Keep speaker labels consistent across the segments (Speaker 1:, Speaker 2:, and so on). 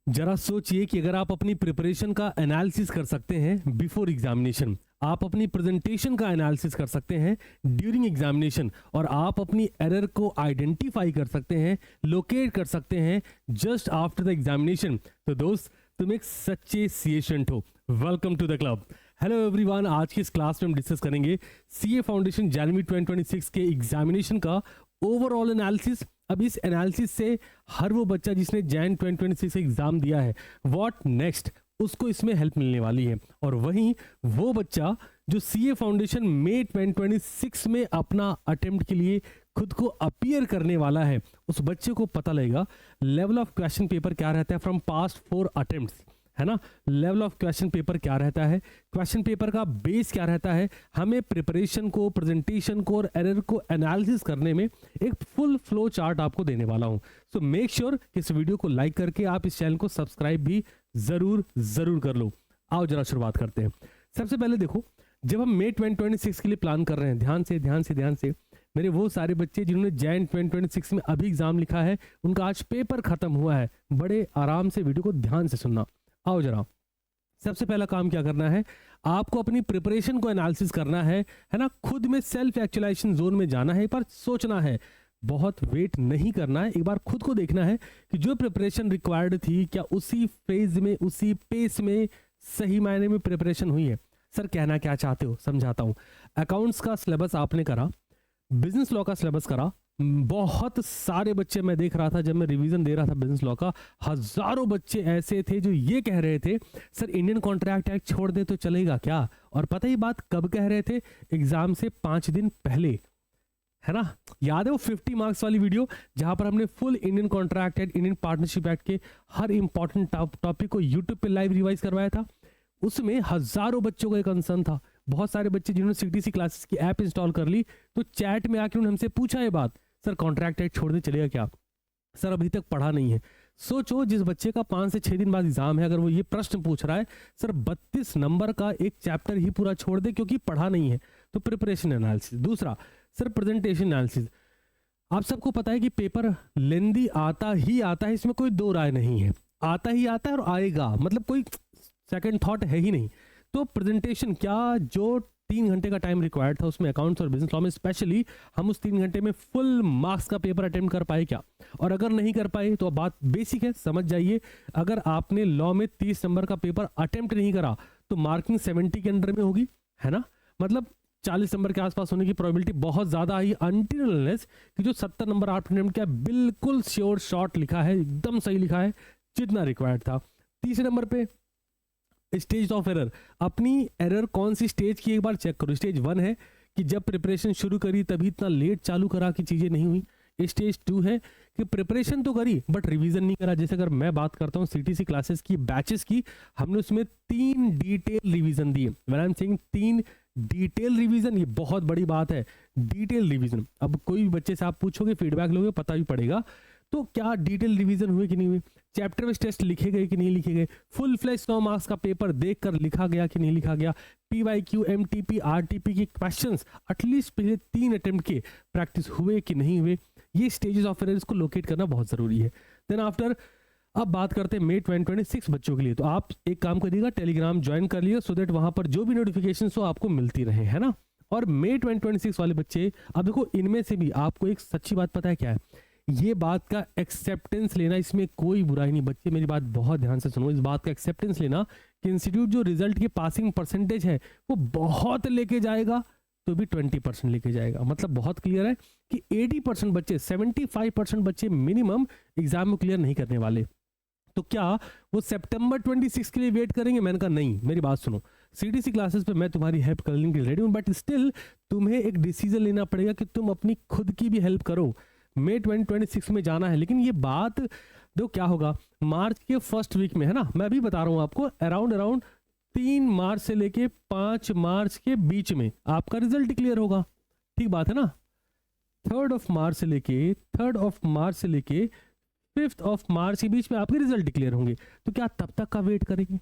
Speaker 1: जरा सोचिए कि अगर आप अपनी प्रिपरेशन का एनालिसिस कर सकते हैं बिफोर एग्जामिनेशन, आप अपनी प्रेजेंटेशन का एनालिसिस कर सकते हैं ड्यूरिंग एग्जामिनेशन, और आप अपनी एरर को आइडेंटिफाई कर सकते हैं, लोकेट कर सकते हैं जस्ट आफ्टर द एग्जामिनेशन, तो दोस्त तुम एक सच्चे सीएशेंट हो। Welcome to the club. Hello everyone, आज की इस क्लास में हम डिस्कस करेंगे सीए फाउंडेशन जनवरी 2026 के एग्जामिनेशन का ओवरऑल एनालिसिस। अब इस एनालिसिस से हर वो बच्चा जिसने जैन 2026 एग्जाम दिया है, व्हाट नेक्स्ट, उसको इसमें हेल्प मिलने वाली है। और वहीं वो बच्चा जो सीए फाउंडेशन मई 2026 में अपना अटेम्प्ट के लिए खुद को अपीयर करने वाला है, उस बच्चे को पता लगेगा लेवल ऑफ क्वेश्चन पेपर क्या रहता है फ्रॉम पास्ट 4 अटेम्प्ट्स, है ना। लेवल ऑफ क्वेश्चन पेपर क्या रहता है, क्वेश्चन पेपर का बेस क्या रहता है, हमें प्रिपरेशन को, प्रेजेंटेशन को और एरर को एनालिसिस करने में एक फुल फ्लो चार्ट आपको देने वाला हूं। सो मेक श्योर कि इस वीडियो को लाइक करके आप इस चैनल को सब्सक्राइब भी जरूर कर लो। आओ जरा शुरुआत करते हैं। सबसे पहले देखो, जब हम मई 2026 के लिए प्लान कर रहे हैं, ध्यान से मेरे वो सारे बच्चे जिन्होंने जैन 2026 में अभी एग्जाम लिखा है, उनका आज पेपर खत्म हुआ है, बड़े आराम से वीडियो को ध्यान से सुनना। आओ जरा, सबसे पहला काम क्या करना है, आपको अपनी प्रिपरेशन को एनालिसिस करना है ना। खुद में सेल्फ एक्चुअलाइजेशन जोन में जाना है, एक बार सोचना है, बहुत वेट नहीं करना है, एक बार खुद को देखना है कि जो प्रिपरेशन रिक्वायर्ड थी क्या उसी फेज में, उसी पेस में सही मायने में प्रिपरेशन हुई है। सर कहना क्या चाहते हो, समझाता हूं। अकाउंट्स का सिलेबस आपने करा, बिजनेस लॉ का सिलेबस करा, बहुत सारे बच्चे मैं देख रहा था जब मैं रिवीजन दे रहा था बिजनेस लॉ का, हजारों बच्चे ऐसे थे जो ये कह रहे थे सर इंडियन कॉन्ट्रैक्ट एक्ट छोड़ दे तो चलेगा क्या। और पता ही बात कब कह रहे थे, एग्जाम से 5 दिन पहले, है ना। याद है वो 50 मार्क्स वाली वीडियो जहां पर हमने full Indian contract act, Indian partnership act के हर इंपॉर्टेंट टॉपिक को यूट्यूब पे लाइव रिवाइज करवाया था। उसमें हजारों बच्चों का एक कंसर्न था, बहुत सारे बच्चे जिन्होंने सीटीसी क्लासेस की ऐप इंस्टॉल कर ली, तो चैट में आके उन्होंने हमसे पूछा ये बात, सर कॉन्ट्रैक्ट एक्ट छोड़ दे चलेगा क्या। सर अभी तक पढ़ा नहीं है। सोचो जिस बच्चे का 5 से 6 दिन बाद एग्जाम है, अगर वो ये प्रश्न पूछ रहा है सर 32 नंबर का एक चैप्टर ही पूरा छोड़ दे क्योंकि पढ़ा नहीं है, तो प्रिपरेशन एनालिसिस। दूसरा सर प्रेजेंटेशन एनालिसिस। आप सबको पता है कि पेपर लेंदी आता ही आता है, इसमें कोई दो राय नहीं है, आता ही आता है और आएगा, मतलब कोई सेकंड थॉट है ही नहीं। तो प्रेजेंटेशन क्या, जो 3 घंटे का टाइम रिक्वायर्ड था उसमें अकाउंट्स और बिजनेस लॉ में स्पेशली, हम उस 3 घंटे में फुल मार्क्स का पेपर अटेम्प्ट कर पाए क्या। और अगर नहीं कर पाए तो बात बेसिक है, समझ जाइए, अगर आपने लॉ में 30 नंबर का पेपर अटेम्प्ट नहीं करा तो मार्किंग 70 के अंडर में होगी, है ना। मतलब 40 नंबर के आसपास होने की प्रोबेबिलिटी बहुत ज्यादा आई, अनटिल अनलेस कि जो 70 नंबर आपने अटेम्प्ट किया बिल्कुल श्योर शॉट लिखा है, एकदम सही लिखा है जितना रिक्वायर्ड था। तीसरे नंबर पे स्टेज ऑफ एरर, अपनी एरर कौन सी स्टेज की एक बार चेक करो। स्टेज 1 है कि जब प्रिपरेशन शुरू करी तभी इतना लेट चालू करा कि चीजें नहीं हुई। स्टेज 2 है कि प्रिपरेशन तो करी बट रिवीजन नहीं करा। जैसे अगर मैं बात करता हूं सीटीसी क्लासेस की, बैचेस की, हमने उसमें 3 डिटेल रिवीजन दिए। When I am saying 3 detail revision, ये बहुत बड़ी बात है, डिटेल रिवीजन। अब कोई भी बच्चे से आप पूछोगे, फीडबैक लोगे, पता भी पड़ेगा तो क्या डिटेल रिवीजन हुए कि नहीं हुए, चैप्टर वाइज टेस्ट लिखे गए कि नहीं लिखे गए, फुल फ्लैश 100 मार्क्स का पेपर देखकर लिखा गया कि नहीं लिखा गया, पीवाईक्यू, एमटीपी, आरटीपी के क्वेश्चंस एटलीस्ट पहले 3 अटेम्प्ट के प्रैक्टिस हुए कि नहीं हुए। ये स्टेजेस ऑफ एरर्स को लोकेट करना बहुत जरूरी है। देन आफ्टर, अब बात करते हैं मई 2026 बच्चों के लिए। तो आप एक काम करिएगा, टेलीग्राम ज्वाइन कर लिएगा सो दैट वहां पर जो भी नोटिफिकेशन हो आपको मिलती रहे, है ना। और मई 2026 वाले बच्चे, अब देखो इनमें से भी आपको एक सच्ची बात पता है क्या है, ये बात का एक्सेप्टेंस लेना, इसमें कोई बुराई नहीं। बच्चे मेरी बात बहुत ध्यान से सुनो, इस बात का एक्सेप्टेंस लेना कि इंस्टीट्यूट जो रिजल्ट की पासिंग परसेंटेज है वो बहुत लेके जाएगा तो भी 20% लेके जाएगा। मतलब बहुत क्लियर है कि 80% बच्चे, 75% बच्चे मिनिमम एग्जाम में क्लियर नहीं करने वाले। तो क्या वो सितंबर 26 के लिए वेट करेंगे? मैंने कहा नहीं, मेरी बात सुनो, सीटीसी क्लासेस पे मैं तुम्हारी हेल्प करने के लिए रेडी हूं, बट स्टिल तुम्हें एक डिसीजन लेना पड़ेगा कि तुम अपनी खुद की भी हेल्प करो। मई 2026 में जाना है, लेकिन ये बात दो क्या होगा मार्च के फर्स्ट वीक में, है ना। मैं अभी बता रहा हूं आपको, अराउंड 3 मार्च से लेके 5 मार्च के बीच में आपका रिजल्ट डिक्लेयर होगा, ठीक बात है ना। 3rd ऑफ मार्च से लेके 5th ऑफ मार्च के बीच में आपके रिजल्ट डिक्लेयर होंगे। तो क्या तब तक का वेट करेंगे?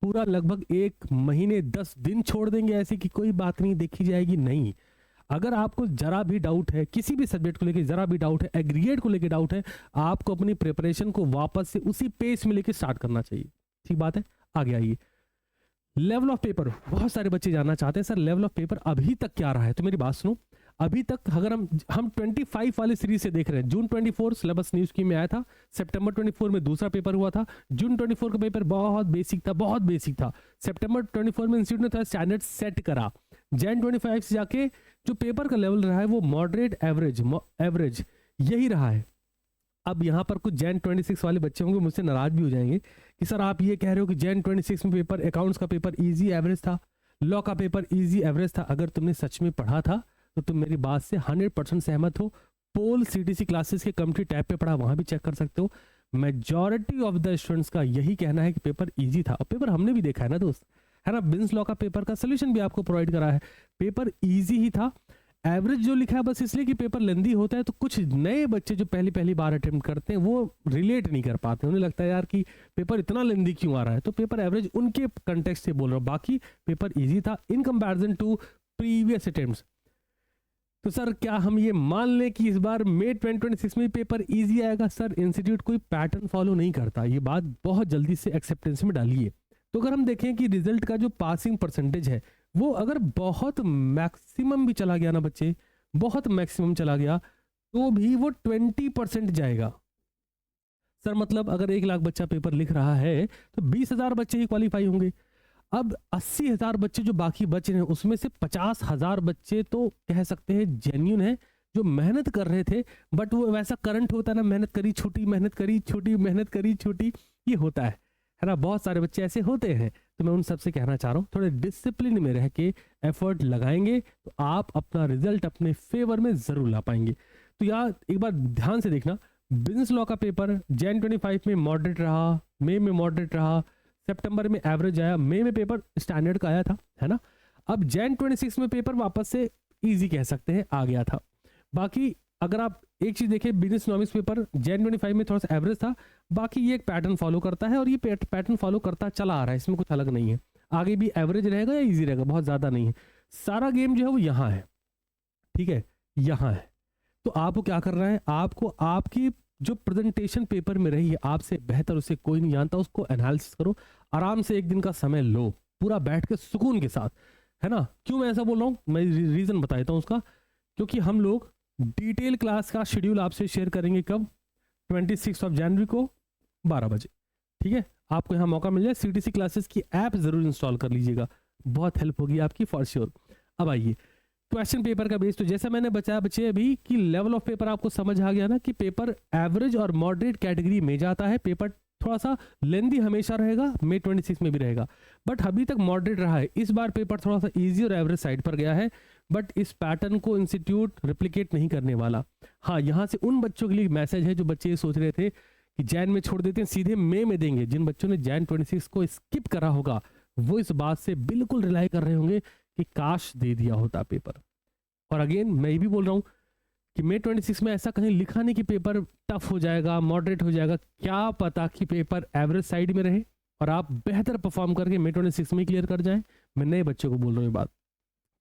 Speaker 1: पूरा लगभग 1 महीने 10 दिन छोड़ देंगे ऐसे कि कोई बात नहीं देखी जाएगी? नहीं, अगर आपको जरा भी डाउट है, किसी भी सब्जेक्ट को लेके जरा भी डाउट है, एग्रीगेट को लेके डाउट है, आपको अपनी प्रिपरेशन को वापस से उसी पेस में लेके स्टार्ट करना चाहिए। ठीक बात है, आगे आइए। लेवल ऑफ पेपर, बहुत सारे बच्चे जानना चाहते हैं सर लेवल ऑफ पेपर अभी तक क्या रहा है। तो मेरी बात सुनो, अभी तक अगर हम 25 वाले सीरीज से देख रहे हैं, जून 24 सिलेबस न्यूज की में आया था, सितंबर 24 में दूसरा पेपर हुआ था, जून 24 का पेपर बहुत बेसिक था, बहुत बेसिक था। सितंबर 24 में इंस्टीट्यूट ने थोड़ा स्टैंडर्ड सेट करा। जैन 25 से जाके जो पेपर का लेवल रहा है वो मॉडरेट एवरेज यही रहा है। अब यहाँ पर कुछ जैन 26 वाले बच्चे होंगे मुझसे नाराज भी हो जाएंगे कि सर आप ये कह रहे हो कि जैन 26 में पेपर अकाउंट्स का पेपर इजी एवरेज था, लॉ का पेपर इजी एवरेज था। अगर तुमने सच में पढ़ा था तो तुम मेरी बात से 100% सहमत हो। पोल सीटीसी क्लासेस के कम्युनिटी टैब पे पढ़ा, वहां भी चेक कर सकते हो। मेजॉरिटी ऑफ द स्टूडेंट्स का यही कहना है कि पेपर इजी था, और पेपर हमने भी देखा है ना दोस्त, है ना। बिन्स लॉ का पेपर का सोल्यूशन भी आपको प्रोवाइड करा है, पेपर इजी ही था। एवरेज जो लिखा है बस इसलिए कि पेपर लेंदी होता है, तो कुछ नए बच्चे जो पहली बार अटेम्प्ट करते हैं वो रिलेट नहीं कर पाते, उन्हें लगता है यार कि पेपर इतना लेंदी क्यों आ रहा है। तो पेपर एवरेज उनके कंटेक्स्ट से बोल रहा हूँ, बाकी पेपर इजी था in comparison to previous attempts. तो सर क्या हम ये मान लें कि इस बार मई 2026 में पेपर इजी आएगा? सर इंस्टीट्यूट कोई पैटर्न फॉलो नहीं करता, ये बात बहुत जल्दी से एक्सेप्टेंस में डालिए। तो अगर हम देखें कि रिजल्ट का जो पासिंग परसेंटेज है वो अगर बहुत मैक्सिमम भी चला गया ना बच्चे, बहुत मैक्सिमम चला गया, तो भी वो 20% जाएगा। सर मतलब अगर 1 लाख बच्चा पेपर लिख रहा है तो 20,000 बच्चे ही क्वालिफाई होंगे। अब 80,000 बच्चे जो बाकी बच रहे हैं उसमें से 50,000 बच्चे तो कह सकते हैं जेन्युइन है, जो मेहनत कर रहे थे, बट वो वैसा करंट होता है ना, मेहनत करी छोटी, मेहनत करी छोटी, मेहनत करी छोटी, ये होता है ना। बहुत सारे बच्चे ऐसे होते हैं। तो मैं उन सबसे कहना चाह रहा हूँ थोड़े डिसिप्लिन में रह के एफर्ट लगाएंगे तो आप अपना रिजल्ट अपने फेवर में जरूर ला पाएंगे। तो यार एक बार ध्यान से देखना, बिजनेस लॉ का पेपर जैन 25 में मॉडरेट रहा, मई में मॉडरेट रहा, सितंबर में एवरेज आया, मई में पेपर स्टैंडर्ड का आया था, है ना। अब जैन 26 में पेपर वापस से इजी कह सकते हैं आ गया था। बाकी अगर आप एक चीज देखें, बिजनेस इकोनॉमिक्स पेपर जैन 25 में थोड़ा सा एवरेज था, बाकी ये एक पैटर्न फॉलो करता है और ये पैटर्न फॉलो करता चला आ रहा है, इसमें कुछ अलग नहीं है। आगे भी एवरेज रहेगा या इजी रहेगा, बहुत ज्यादा नहीं है। सारा गेम जो है वो यहाँ है, ठीक है, यहाँ है। तो आपको क्या करना है, आपको आपकी जो प्रेजेंटेशन पेपर में रही है आपसे बेहतर उसे कोई नहीं जानता, उसको एनालिसिस करो, आराम से एक दिन का समय लो, पूरा बैठ के सुकून के साथ, है ना। क्यों मैं ऐसा बोल रहा हूँ, मैं रीजन बता देता हूँ उसका। क्योंकि हम लोग डिटेल क्लास का शेड्यूल आपसे शेयर करेंगे कब, 26 जनवरी को 12 बजे, ठीक है। आपको यहाँ मौका मिल जाए, सीटीसी क्लासेस की ऐप जरूर इंस्टॉल कर लीजिएगा, बहुत हेल्प होगी आपकी फॉर श्योर। अब आइए क्वेश्चन पेपर का बेस। तो जैसा मैंने बताया बच्चे अभी कि लेवल ऑफ पेपर आपको समझ आ गया ना कि पेपर एवरेज और मॉडरेट कैटेगरी में जाता है। पेपर थोड़ा सा लेंदी हमेशा रहेगा, मई 26 में भी रहेगा, बट अभी तक मॉडरेट रहा है। इस बार पेपर थोड़ा सा इजी और एवरेज साइड पर गया है, बट इस पैटर्न को इंस्टीट्यूट रिप्लिकेट नहीं करने वाला। हाँ, यहाँ से उन बच्चों के लिए मैसेज है जो बच्चे ये सोच रहे थे कि जैन में छोड़ देते हैं सीधे मई में देंगे। जिन बच्चों ने जैन 26 को स्किप करा होगा वो इस बात से बिल्कुल रिलाई कर रहे होंगे कि काश दे दिया होता पेपर। और अगेन मैं ये भी बोल रहा हूँ कि मई 26 में ऐसा कहीं लिखा नहीं कि पेपर टफ हो जाएगा, मॉडरेट हो जाएगा। क्या पता कि पेपर एवरेज साइड में रहे और आप बेहतर परफॉर्म करके मई 26 में क्लियर कर जाएं। मैं नए बच्चों को बोल रहा हूँ ये बात।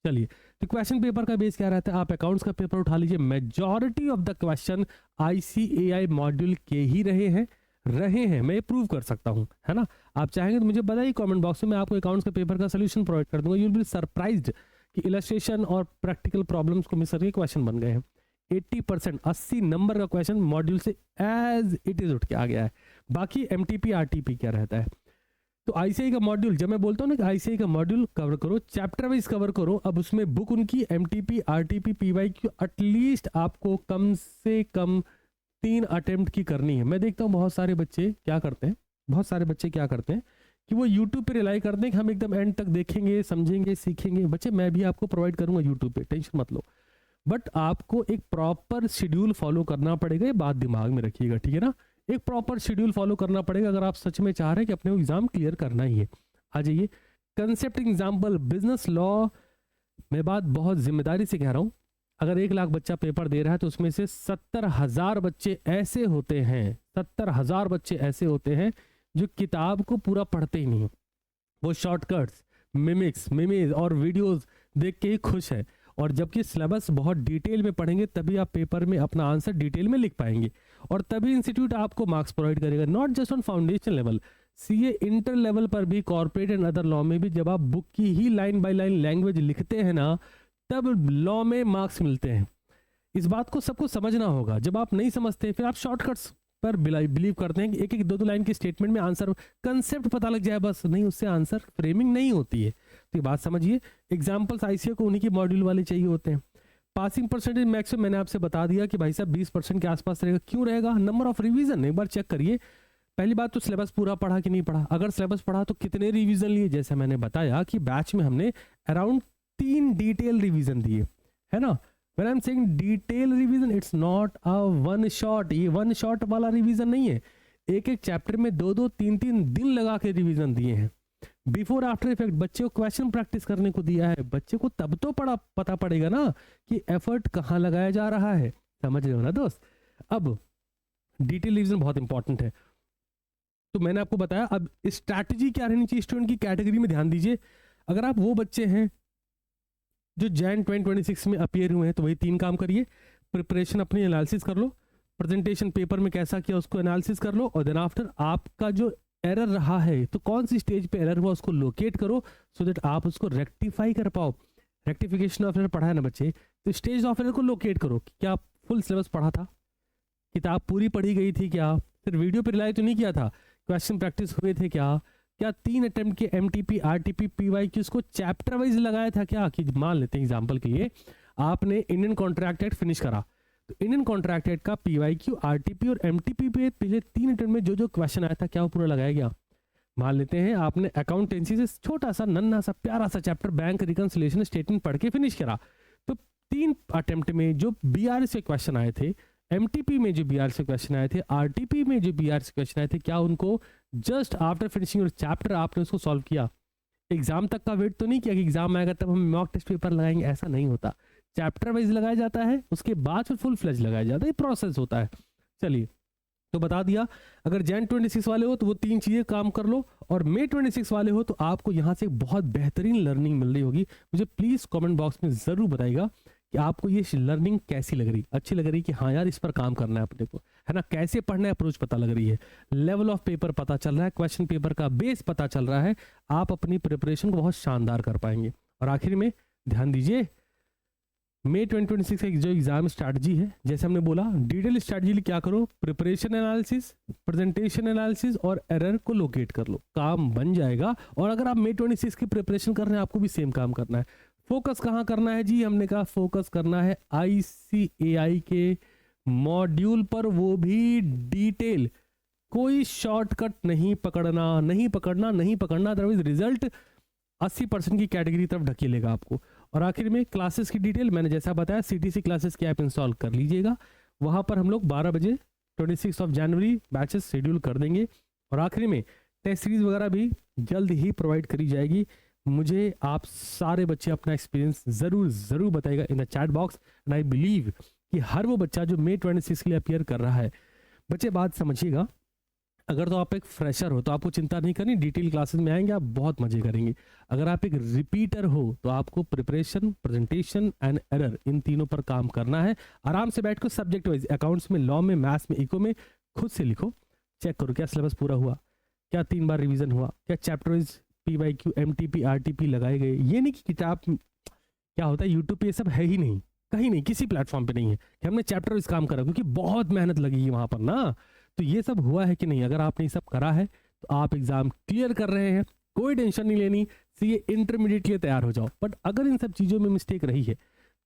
Speaker 1: चलिए, तो क्वेश्चन पेपर का बेस क्या रहता है, आप अकाउंट्स का पेपर उठा लीजिए। Majority of the question ICAI module के ही रहे हैं, मैं ये प्रूव कर सकता हूँ, है ना। आप चाहेंगे तो मुझे बताइए कमेंट बॉक्स में, मैं आपको अकाउंट्स का पेपर का सोल्यूशन प्रोवाइड कर दूंगा। यू विल बी सरप्राइज्ड कि इलस्ट्रेशन और प्रैक्टिकल प्रॉब्लम्स को मिस करके क्वेश्चन बन गए हैं। 80% 80 नंबर का क्वेश्चन मॉड्यूल से एज इट इज उठ के आ गया है। बाकी MTP RTP क्या रहता है। तो ICAI का मॉड्यूल, जब मैं बोलता हूँ ना कि ICAI का मॉड्यूल कवर करो, चैप्टर वाइज कवर करो, अब उसमें बुक उनकी MTP RTP PYQ एटलीस्ट आपको कम से कम 3 अटेम्प्ट की करनी है। मैं देखता हूँ बहुत सारे बच्चे क्या करते हैं कि वो YouTube पे रिलाई करते हैं कि हम एकदम एंड तक देखेंगे, समझेंगे, सीखेंगे। बच्चे मैं भी आपको प्रोवाइड करूंगा YouTube पे, टेंशन मत लो, बट आपको एक प्रॉपर शेड्यूल फॉलो करना पड़ेगा, ये बात दिमाग में रखिएगा, ठीक है ना। एक प्रॉपर शेड्यूल फॉलो करना पड़ेगा अगर आप सच में चाह रहे हैं कि अपने एग्जाम क्लियर करना ही है। आ जाइए, कंसेप्ट एग्जाम्पल बिजनेस लॉ। मैं बात बहुत जिम्मेदारी से कह रहा हूँ, अगर 1 लाख बच्चा पेपर दे रहा है तो उसमें से 70,000 बच्चे ऐसे होते हैं, 70,000 बच्चे ऐसे होते हैं जो किताब को पूरा पढ़ते ही नहीं, वो शॉर्टकट्स, मिमिक्स और वीडियोस देख के ही खुश है। और जबकि सिलेबस बहुत डिटेल में पढ़ेंगे तभी आप पेपर में अपना आंसर डिटेल में लिख पाएंगे, और तभी इंस्टीट्यूट आपको मार्क्स प्रोवाइड करेगा, not just on foundation level, CA inter level पर भी, कॉर्पोरेट एंड अदर लॉ में भी जब आप बुक की ही लाइन बाय लाइन लैंग्वेज लिखते हैं ना, तब लॉ में मार्क्स मिलते हैं। इस बात को सबको समझना होगा। जब आप नहीं समझते फिर आप शॉर्टकट्स पर बिलीव करते हैं कि एक एक दो दो लाइन की स्टेटमेंट में आंसर कंसेप्ट पता लग जाए बस, नहीं, उससे आंसर फ्रेमिंग नहीं होती है। तो ये बात समझिए। एग्जाम्पल्स आईसीए को उन्हीं की मॉड्यूल वाले चाहिए होते हैं। पासिंग परसेंटेज मैक्सिमम मैंने आपसे बता दिया कि भाई साहब 20% के आसपास रहेगा। क्यों रहेगा? नंबर ऑफ रिवीजन एक बार चेक करिए। पहली बात तो सिलेबस पूरा पढ़ा कि नहीं पढ़ा, अगर सिलेबस पढ़ा तो कितने रिवीजन लिए। जैसे मैंने बताया कि बैच में हमने अराउंड 3 डिटेल रिवीजन दिए, है ना। When I'm saying detail revision, it's not a one shot, ये वन शॉट वाला रिवीजन नहीं है। एक एक चैप्टर में 2-2, 3-3 दिन लगा के रिवीजन दिए हैं। बिफोर आफ्टर इफेक्ट बच्चे को क्वेश्चन प्रैक्टिस करने को दिया है। बच्चे को तब तो पता पड़ेगा ना कि एफर्ट कहाँ लगाया जा रहा है। समझ रहे हो ना दोस्त। अब डिटेल रिवीजन बहुत इंपॉर्टेंट है। तो मैंने आपको बताया, अब स्ट्रैटेजी क्या रहनी चाहिए स्टूडेंट की कैटेगरी में ध्यान दीजिए। अगर आप वो बच्चे हैं जो जैन 2026 में अपीयर हुए हैं तो वही 3 काम करिए। प्रिपरेशन अपनी एनालिसिस कर लो, प्रेजेंटेशन पेपर में कैसा किया उसको एनालिसिस कर लो, और देन आफ्टर आपका जो एरर रहा है तो कौन सी स्टेज पे एरर हुआ उसको लोकेट करो, सो दैट आप उसको रेक्टिफाई कर पाओ। रेक्टिफिकेशन ऑफ एरर पढ़ा है ना बच्चे, तो स्टेज ऑफ एरर को लोकेट करो। क्या फुल सिलेबस पढ़ा था, किताब पूरी पढ़ी गई थी, क्या सिर्फ वीडियो पे रिलाई तो नहीं किया था, क्वेश्चन प्रैक्टिस हुए थे क्या 3 अटेम्प्ट के एमटीपी आरटीपी पीवाईक्यूज को चैप्टर वाइज लगाया था क्या। कि मान लेते हैं एग्जांपल के लिए आपने इंडियन कॉन्ट्रैक्ट एक्ट फिनिश करा, तो इंडियन कॉन्ट्रैक्ट एक्ट का पीवाईक्यू आरटीपी और एमटीपी पे पिछले 3 अटेम्प्ट में जो जो क्वेश्चन आया था क्या वो पूरा लगाया गया। मान लेते हैं आपने अकाउंटेंसी से छोटा सा नन्हा सा प्यारा सा चैप्टर बैंक रिकंसिलिएशन स्टेटमेंट पढ़ के फिनिश करा, तो 3 अटेम्प्ट में जो बीआरएस के क्वेश्चन आए थे, एमटीपी में जो बीआरएस के क्वेश्चन आए थे, आरटीपी में जो बीआरएस के क्वेश्चन आए थे, क्या उनको just after finishing your chapter आपने उसको सॉल्व किया। एग्जाम तक का वेट तो नहीं किया कि एग्जाम आएगा तब हम मॉक टेस्ट पेपर लगाएंगे, ऐसा नहीं होता। चैप्टर वाइज लगाया जाता है, उसके बाद फिर फुल फ्लेज लगाया जाता है, प्रोसेस होता है। चलिए, तो बता दिया। अगर जैन 26 वाले हो तो वो 3 चीजें काम कर लो, और मे 26 वाले हो तो आपको यहाँ से बहुत बेहतरीन लर्निंग मिल रही होगी। मुझे प्लीज कमेंट बॉक्स में जरूर बताइएगा कि आपको ये लर्निंग कैसी लग रही, अच्छी लग रही कि हाँ यार इस पर काम करना है अपने को, है ना। कैसे पढ़ना है अप्रोच पता लग रही है, लेवल ऑफ पेपर पता चल रहा है, क्वेश्चन पेपर का बेस पता चल रहा है, आप अपनी प्रिपरेशन को बहुत शानदार कर पाएंगे। और आखिर में ध्यान दीजिए, मई 2026 का जो एग्जाम स्ट्रैटेजी है, जैसे हमने बोला डिटेल स्ट्रैटेजी लिए क्या करो, प्रिपरेशन एनालिसिस, प्रेजेंटेशन एनालिसिस और एरर को लोकेट कर लो, काम बन जाएगा। और अगर आप मई 26 की प्रिपरेशन कर रहे हैं आपको भी सेम काम करना है। फोकस कहाँ करना है जी, हमने कहा फोकस करना है ICAI के मॉड्यूल पर, वो भी डिटेल। कोई शॉर्टकट नहीं पकड़ना, अदरवाइज रिजल्ट 80% की कैटेगरी तरफ ढकेलेगा आपको। और आखिर में क्लासेस की डिटेल मैंने जैसा बताया, CTC क्लासेस की ऐप इंस्टॉल कर लीजिएगा। वहां पर हम लोग 12 बजे 26 जनवरी बैचेस शेड्यूल कर देंगे। और आखिर में टेस्ट सीरीज वगैरह भी जल्द ही प्रोवाइड करी जाएगी। मुझे आप सारे बच्चे अपना एक्सपीरियंस जरूर बताइएगा in the chat box, and I believe कि हर वो बच्चा जो मई 26 के लिए अपीयर कर रहा है, बच्चे बात समझिएगा, अगर तो आप एक फ्रेशर हो तो आपको चिंता नहीं करनी, डिटेल क्लासेस में आएंगे आप बहुत मजे करेंगे। अगर आप एक रिपीटर हो तो आपको preparation, presentation and error in तीनों पर काम करना है। आराम से बैठ कर सब्जेक्ट वाइज अकाउंट्स में, लॉ में, मैथ्स में, इको में खुद से लिखो, चेक करो क्या सिलेबस पूरा हुआ, क्या 3 बार रिविजन हुआ, क्या chapter wise PYQ MTP RTP लगाए गए। ये नहीं कि किताब क्या होता है, यूट्यूब पे ये सब है ही नहीं, कहीं नहीं, किसी प्लेटफॉर्म पे नहीं है कि हमने चैप्टर वाइज काम करा, क्योंकि बहुत मेहनत लगेगी वहां पर ना। तो ये सब हुआ है कि नहीं, अगर आपने ये सब करा है तो आप एग्जाम क्लियर कर रहे हैं, कोई टेंशन नहीं लेनी, सीए इंटरमीडिएट के लिए तैयार हो जाओ। बट अगर इन सब चीज़ों में मिस्टेक रही है,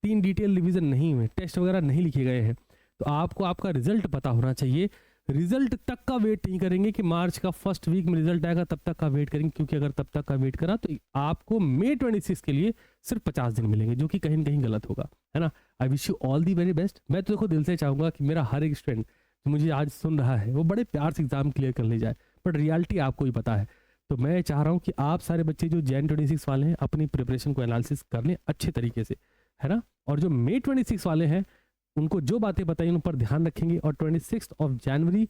Speaker 1: 3 डिटेल रिवीजन नहीं हुए, टेस्ट वगैरह नहीं लिखे गए हैं, तो आपको आपका रिजल्ट पता होना चाहिए। रिजल्ट तक का वेट नहीं करेंगे कि मार्च का फर्स्ट वीक में रिजल्ट आएगा तब तक का वेट करेंगे, क्योंकि अगर तब तक का वेट करा तो आपको मई 26 के लिए सिर्फ 50 दिन मिलेंगे, जो कि कहीं न कहीं गलत होगा, है ना। I wish you all the very best. मैं तो देखो दिल से चाहूंगा कि मेरा हर एक स्टूडेंट जो मुझे आज सुन रहा है वो बड़े प्यार से एग्जाम क्लियर कर ले जाए, बट रियलिटी आपको ही पता है। तो मैं चाह रहा हूँ कि आप सारे बच्चे जो जैन 26 वाले हैं अपनी प्रिपरेशन को एनालिसिस कर लें अच्छे तरीके से, है ना। और जो मई 26 वाले हैं उनको जो बातें बताई उन पर ध्यान रखेंगे। और 26 जनवरी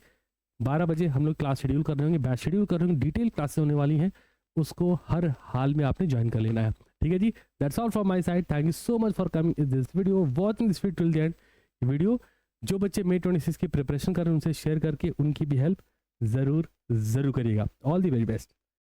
Speaker 1: 12 बजे हम लोग क्लास शेड्यूल कर रहे होंगे, बैच शेड्यूल कर रहे होंगे, डिटेल क्लासेस होने वाली हैं, उसको हर हाल में आपने ज्वाइन कर लेना है। ठीक है जी, that's all from my side. Thank you so much for coming in this video, watching this video till the end. Video जो बच्चे May 26 की प्रिपरेशन कर रहे हैं उनसे शेयर करके उनकी भी हेल्प ज़रूर करिएगा। All the very best.